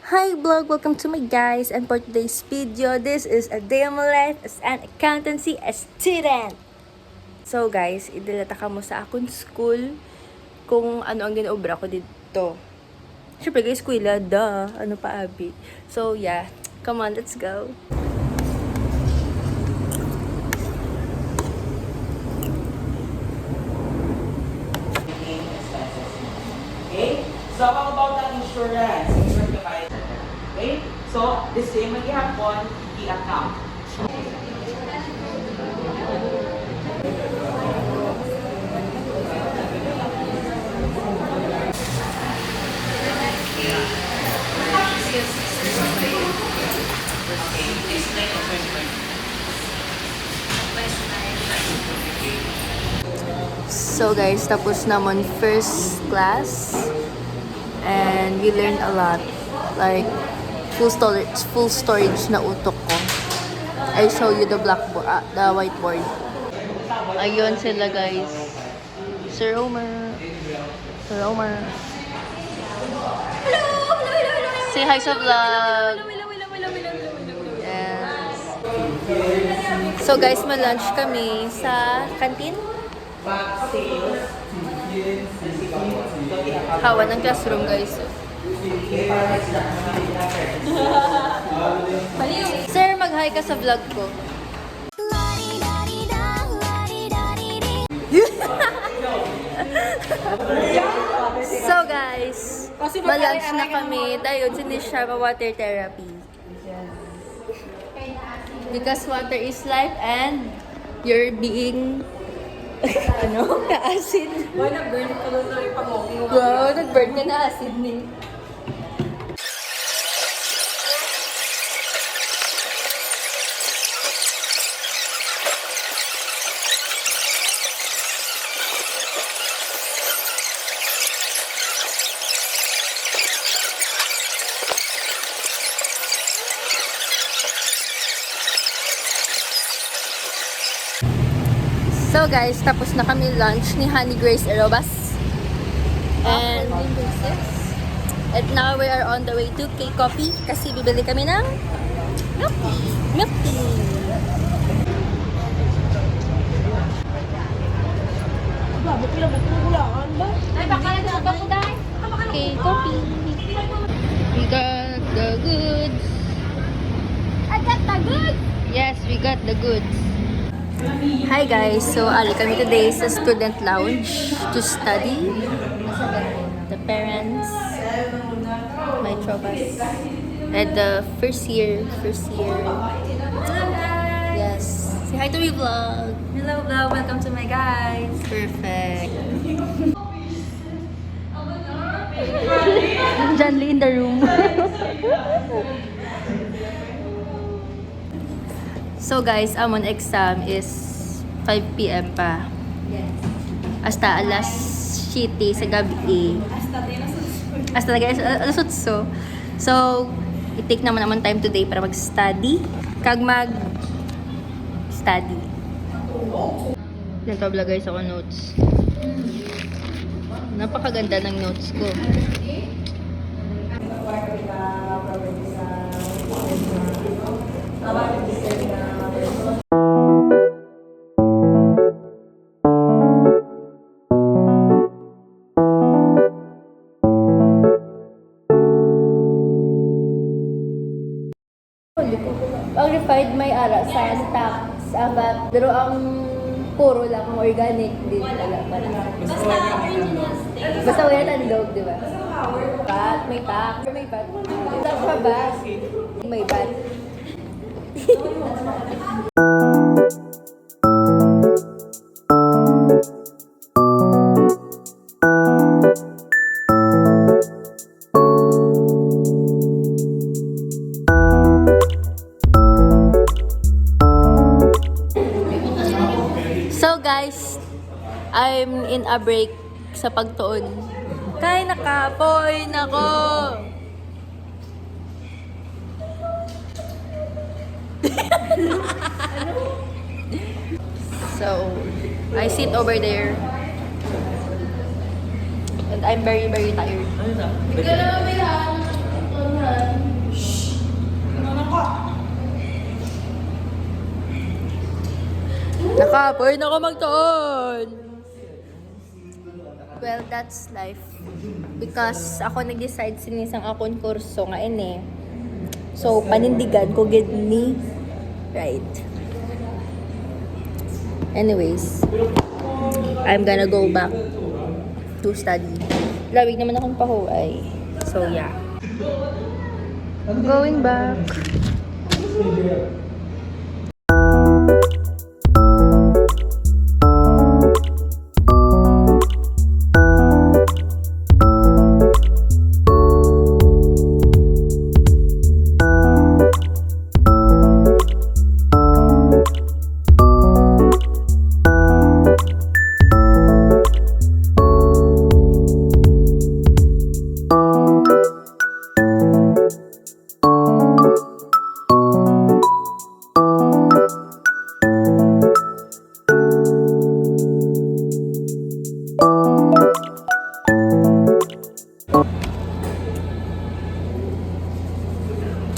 Hi vlog! Welcome to my guys, and for today's video, this is a day of my life as an accountancy student. So guys, idilata ka mo sa akong school kung ano ang ginaobra ko dito. Siyempre guys, kuila, ano pa abi. So yeah, come on, let's go. Okay? So, how about the insurance? Okay? So, the same maghihapon, i-account. So guys, tapos naman first class and we learned a lot. Like full storage na utok ko. I show you the blackboard, the whiteboard. Ayun sila guys. Sir Omer. Sir Omer. Hello. Say hi sa vlog. Yes. So guys, ma-lunch kami sa canteen. Hawa ng classroom guys. Sir, mag-hi ka sa vlog ko. So guys, ma-lunch na kami. Dahil hindi siya water therapy. Because water is life and you're being ka-acid. Why nag-burn ka doon na yung pag-walking? Wow, nag-burn ka na acid ni. So guys, tapos na kami lunch ni Honey Grace Aerobas. And now we are on the way to K-Coffee kasi bibili kami ng milk tea. K-Coffee. We got the goods. I got the goods! Yes, we got the goods. Hi guys, so ali kami today sa student lounge to study. The parents, my trobas, and the first year. Yes, say hi to me vlog. Hello vlog, welcome to my guys. Perfect. John Lee in the room. So guys, amon exam is 5 PM pa. Yes. Hasta alas 7 sa gabi. Hasta guys, alas 8. So, i-take naman time today para mag-study. Kag mag-study. Ganito guys ako notes. Napakaganda ng notes ko. Ang refined may ara, science, tax, abat, pero ang puro lang, ang organic, din wala pa na. Basta wala tandog, di ba? Bat, may tax, may bat. Tax pa ba? May bat. So guys, I'm in a break sa pagtuon. Kay nakapoy nako. So, I sit over there. And I'm very tired. Ano na? Ikaw na Pwede na ako magtuon. Well, that's life. Because ako nag-decide sinisang akong kurso nga ini. So, panindigan ko gid ni. Right. Anyways, I'm gonna go back to study. Lawig naman akong pahuay. So, yeah. I'm going back.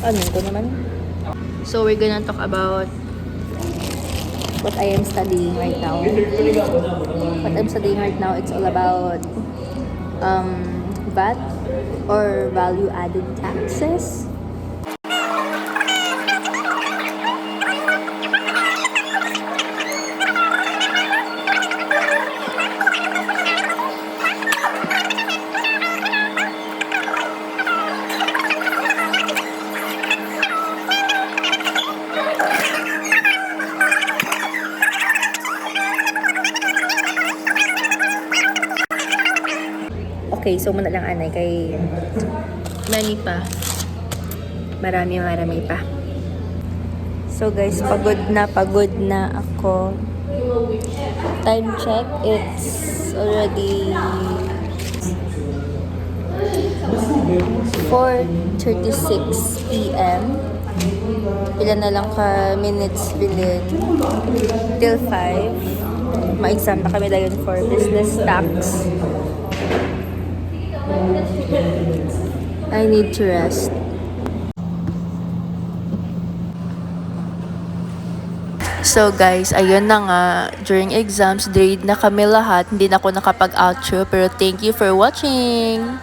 Ano ko naman? So, we're gonna talk about what I am studying right now. What I'm studying right now, it's all about VAT or value-added taxes. Okay, so muna lang anay kay Nani pa. Marami pa. So guys, pagod na ako. Time check, it's already 4:36 p.m. Pila na lang ka minutes bilin till 5. Ma-exam na kami dayon for business tax. I need to rest. So guys, ayun na nga. During exams, grade na kami lahat. Hindi na ako nakapag-outro. Pero thank you for watching!